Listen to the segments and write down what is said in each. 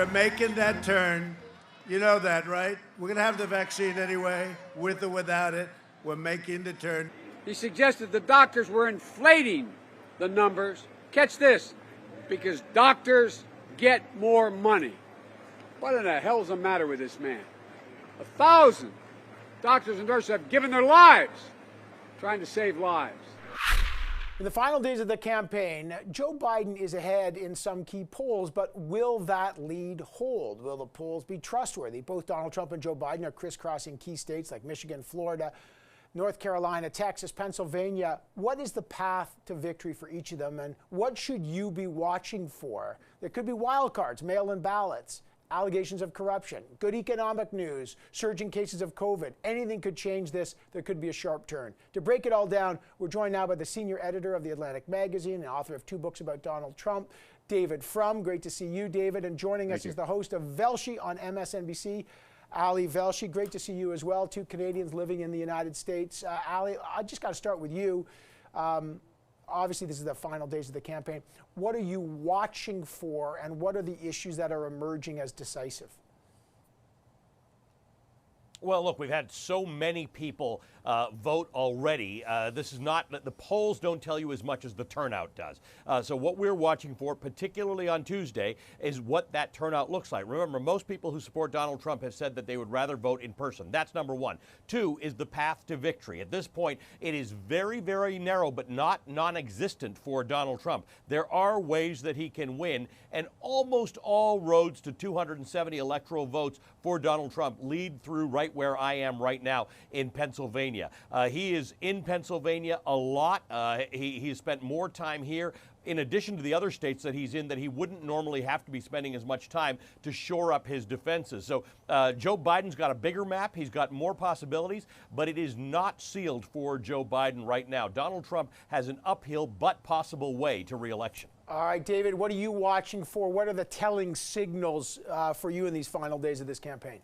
We're making that turn. You know that, right? We're going to have the vaccine anyway, with or without it. We're making the turn. He suggested the doctors were inflating the numbers. Catch this, because doctors get more money. What in the hell's the matter with this man? 1,000 doctors and nurses have given their lives trying to save lives. In the final days of the campaign, Joe Biden is ahead in some key polls, but will that lead hold? Will the polls be trustworthy? Both Donald Trump and Joe Biden are crisscrossing key states like Michigan, Florida, North Carolina, Texas, Pennsylvania. What is the path to victory for each of them, and what should you be watching for? There could be wild cards, mail-in ballots, allegations of corruption, good economic news, surging cases of COVID. Anything could change this. There could be a sharp turn. To break it all down, we're joined now by the senior editor of The Atlantic magazine and author of 2 books about Donald Trump, David Frum. Great to see you, David. And joining us is the host of Velshi on MSNBC, Ali Velshi. Great to see you as well. 2 Canadians living in the United States. Ali, I just got to start with you. Obviously, this is the final days of the campaign. What are you watching for, and what are the issues that are emerging as decisive? Well, look, we've had so many people vote already. This is not, the polls don't tell you as much as the turnout does. So what we're watching for, particularly on Tuesday, is what that turnout looks like. Remember, most people who support Donald Trump have said that they would rather vote in person. That's number one. 2 is the path to victory. At this point, it is very, very narrow, but not non-existent for Donald Trump. There are ways that he can win, and almost all roads to 270 electoral votes for Donald Trump lead through right where I am right now in Pennsylvania. He is in Pennsylvania a lot. He has spent more time here in addition to the other states that he's in that he wouldn't normally have to be spending as much time to shore up his defenses. So Joe Biden's got a bigger map. He's got more possibilities, but it is not sealed for Joe Biden right now. Donald Trump has an uphill but possible way to re-election. All right, David, what are you watching for? What are the telling signals for you in these final days of this campaign?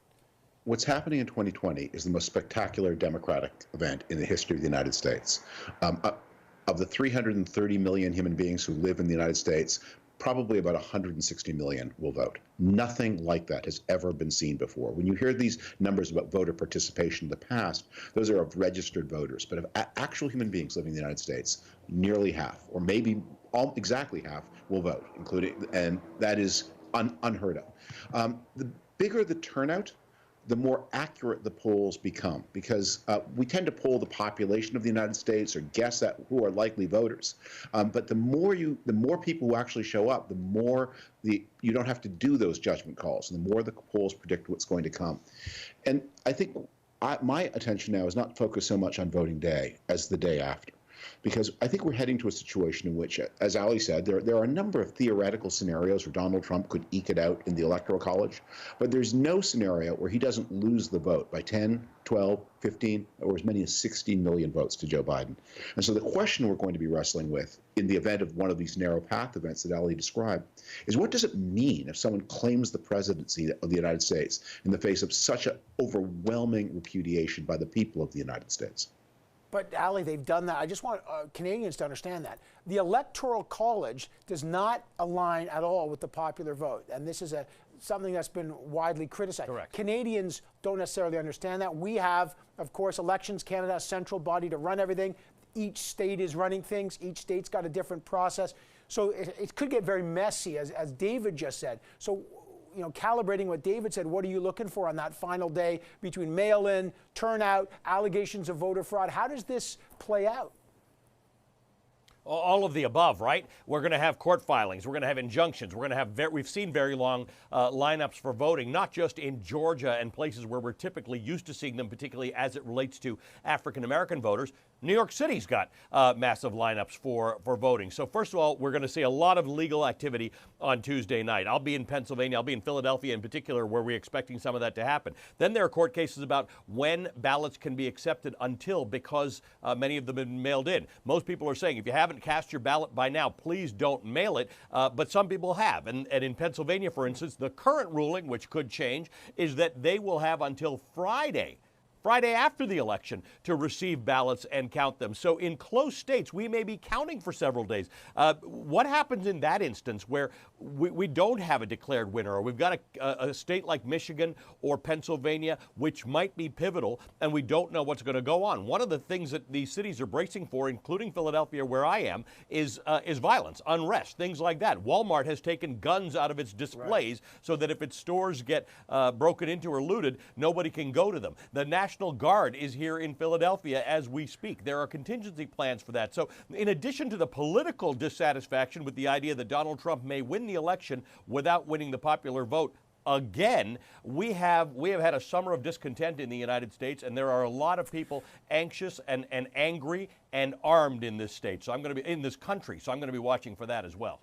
What's happening in 2020 is the most spectacular Democratic event in the history of the United States. Of the 330 million human beings who live in the United States, probably about 160 million will vote. Nothing like that has ever been seen before. When you hear these numbers about voter participation in the past, those are of registered voters, but of actual human beings living in the United States, nearly half, or maybe exactly half, will vote, and that is unheard of. The bigger the turnout, the more accurate the polls become, because we tend to poll the population of the United States or guess at who are likely voters. But the more people who actually show up, the more you don't have to do those judgment calls, and the more the polls predict what's going to come. And I think my attention now is not focused so much on voting day as the day after. Because I think we're heading to a situation in which, as Ali said, there are a number of theoretical scenarios where Donald Trump could eke it out in the Electoral College, but there's no scenario where he doesn't lose the vote by 10, 12, 15, or as many as 16 million votes to Joe Biden. And so the question we're going to be wrestling with in the event of one of these narrow path events that Ali described is, what does it mean if someone claims the presidency of the United States in the face of such an overwhelming repudiation by the people of the United States? But, Ali, they've done that. I just want Canadians to understand that. The Electoral College does not align at all with the popular vote. And this is something that's been widely criticized. Correct. Canadians don't necessarily understand that. We have, of course, Elections Canada, a central body to run everything. Each state is running things. Each state's got a different process. So it could get very messy, as David just said. So, calibrating what David said, what are you looking for on that final day between mail-in, turnout, allegations of voter fraud? How does this play out? All of the above, right? We're going to have court filings. We're going to have injunctions. We're going to have, we've seen very long lineups for voting, not just in Georgia and places where we're typically used to seeing them, particularly as it relates to African-American voters. New York City's got massive lineups for voting. So first of all, we're going to see a lot of legal activity on Tuesday night. I'll be in Pennsylvania. I'll be in Philadelphia in particular, where we're expecting some of that to happen. Then there are court cases about when ballots can be accepted because many of them have been mailed in. Most people are saying, if you haven't cast your ballot by now, please don't mail it. But some people have. And in Pennsylvania, for instance, the current ruling, which could change, is that they will have until Friday Friday after the election to receive ballots and count them. So in close states, we may be counting for several days. What happens in that instance where we don't have a declared winner, or we've got a state like Michigan or Pennsylvania, which might be pivotal, and we don't know what's going to go on? One of the things that these cities are bracing for, including Philadelphia, where I am, is violence, unrest, things like that. Walmart has taken guns out of its displays so that if its stores get broken into or looted, nobody can go to them. The National Guard is here in Philadelphia as we speak. There are contingency plans for that. So in addition to the political dissatisfaction with the idea that Donald Trump may win the election without winning the popular vote again, we have had a summer of discontent in the United States, and there are a lot of people anxious and angry and armed in this state. So I'm going to be in this country. So I'm going to be watching for that as well.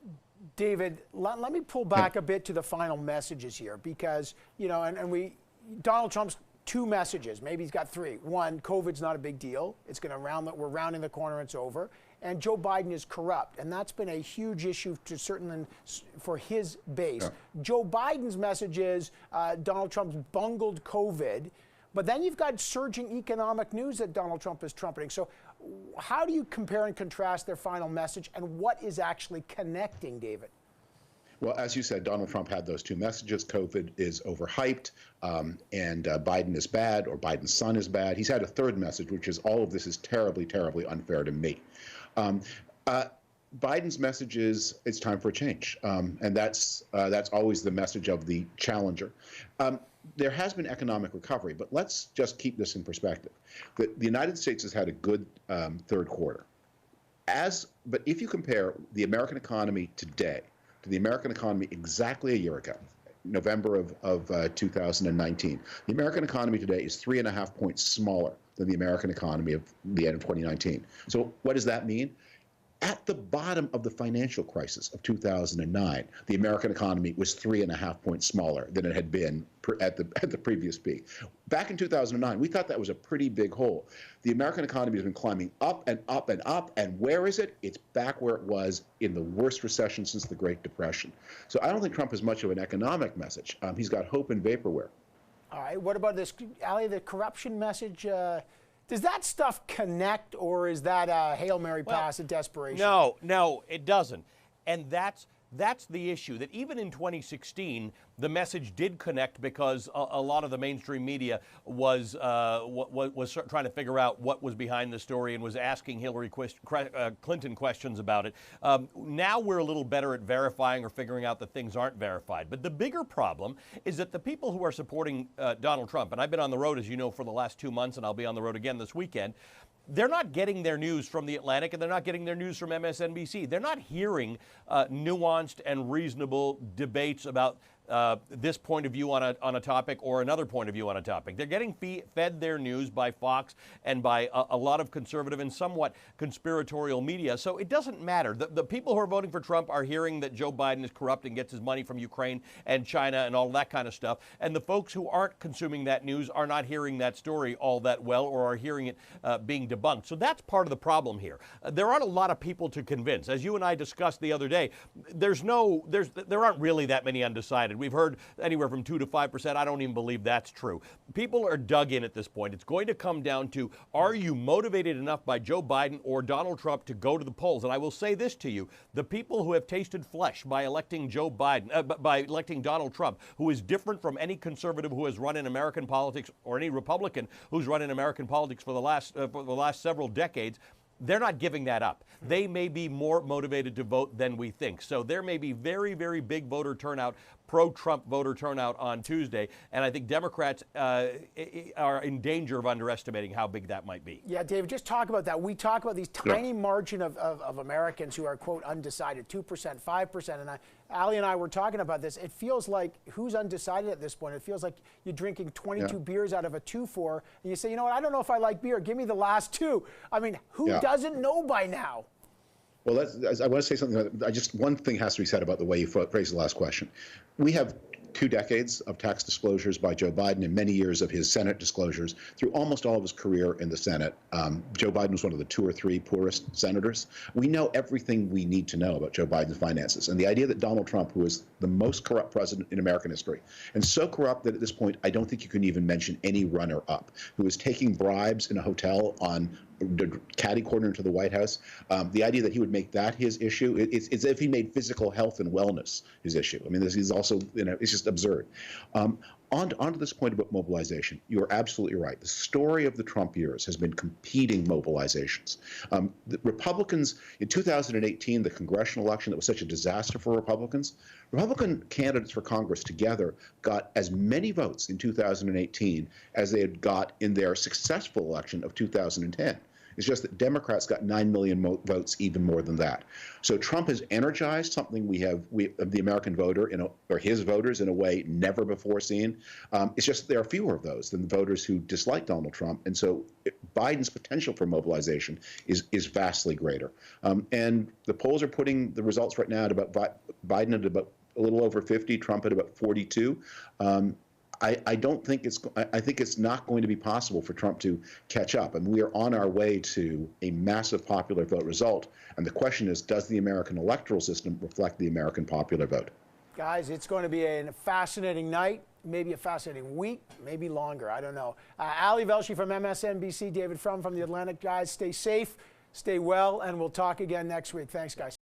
David, let me pull back a bit to the final messages here, because, you know, Donald Trump's two messages, maybe he's got three. One, COVID's not a big deal. It's going to we're rounding the corner, it's over. And Joe Biden is corrupt. And that's been a huge issue certainly for his base. Yeah. Joe Biden's message is Donald Trump's bungled COVID. But then you've got surging economic news that Donald Trump is trumpeting. So how do you compare and contrast their final message, and what is actually connecting, David? Well, as you said, Donald Trump had those two messages. COVID is overhyped, and Biden is bad, or Biden's son is bad. He's had a third message, which is all of this is terribly, terribly unfair to me. Biden's message is it's time for a change, and that's always the message of the challenger. There has been economic recovery, but let's just keep this in perspective. The United States has had a good third quarter. But if you compare the American economy today to the American economy exactly a year ago, November of 2019, the American economy today is 3.5 points smaller than the American economy of the end of 2019. So what does that mean? At the bottom of the financial crisis of 2009, the American economy was 3.5 points smaller than it had been at the previous peak. Back in 2009, we thought that was a pretty big hole. The American economy has been climbing up and up and up, and where is it? It's back where it was in the worst recession since the Great Depression. So I don't think Trump has much of an economic message. He's got hope and vaporware. All right, what about this, Ali, the corruption message? Does that stuff connect, or is that a Hail Mary pass of desperation? No, it doesn't. And that's the issue, that even in 2016, the message did connect because a lot of the mainstream media was trying to figure out what was behind the story and was asking Hillary Clinton questions about it. Now we're a little better at verifying or figuring out that things aren't verified. But the bigger problem is that the people who are supporting Donald Trump, and I've been on the road, as you know, for the last 2 months, and I'll be on the road again this weekend, they're not getting their news from The Atlantic, and they're not getting their news from MSNBC. They're not hearing nuanced and reasonable debates about this point of view on a topic or another point of view on a topic. They're getting fed their news by Fox and by a lot of conservative and somewhat conspiratorial media. So it doesn't matter. The people who are voting for Trump are hearing that Joe Biden is corrupt and gets his money from Ukraine and China and all that kind of stuff. And the folks who aren't consuming that news are not hearing that story all that well, or are hearing it being debunked. So that's part of the problem here. There aren't a lot of people to convince. As you and I discussed the other day, there aren't really that many undecided. We've heard anywhere from 2 to 5%. I don't even believe that's true. People are dug in at this point. It's going to come down to, are you motivated enough by Joe Biden or Donald Trump to go to the polls? And I will say this to you, the people who have tasted flesh by electing by electing Donald Trump, who is different from any conservative who has run in American politics or any Republican who's run in American politics for the last several decades, they're not giving that up. They may be more motivated to vote than we think. So there may be very, very big voter turnout, pro-Trump voter turnout on Tuesday. And I think Democrats are in danger of underestimating how big that might be. Yeah, David, just talk about that. We talk about these tiny margin of Americans who are, quote, undecided, 2%, 5%. And Ali and I were talking about this. It feels like, who's undecided at this point? It feels like you're drinking 22 beers out of a 2-4, and you say, you know what, I don't know if I like beer. Give me the last 2. I mean, who doesn't know by now? Well, I want to say something. One thing has to be said about the way you phrased the last question. We have 2 decades of tax disclosures by Joe Biden and many years of his Senate disclosures through almost all of his career in the Senate. Joe Biden was one of the 2 or 3 poorest senators. We know everything we need to know about Joe Biden's finances. And the idea that Donald Trump, who is the most corrupt president in American history, and so corrupt that at this point, I don't think you can even mention any runner-up, who is taking bribes in a hotel on the catty corner to the White House, the idea that he would make that his issue, it's as if he made physical health and wellness his issue. I mean, this is also, it's just absurd. On to this point about mobilization, you are absolutely right. The story of the Trump years has been competing mobilizations. The Republicans, in 2018, the congressional election that was such a disaster for Republicans, Republican candidates for Congress together got as many votes in 2018 as they had got in their successful election of 2010. It's just that Democrats got 9 million votes, even more than that. So Trump has energized something the American voter, or his voters, in a way never before seen. It's just there are fewer of those than the voters who dislike Donald Trump, and so Biden's potential for mobilization is vastly greater. And the polls are putting the results right now at about Biden at about a little over 50, Trump at about 42. I don't think I think it's not going to be possible for Trump to catch up. And we are on our way to a massive popular vote result. And the question is, does the American electoral system reflect the American popular vote? Guys, it's going to be a fascinating night, maybe a fascinating week, maybe longer. I don't know. Ali Velshi from MSNBC, David Frum from The Atlantic. Guys, stay safe, stay well, and we'll talk again next week. Thanks, guys.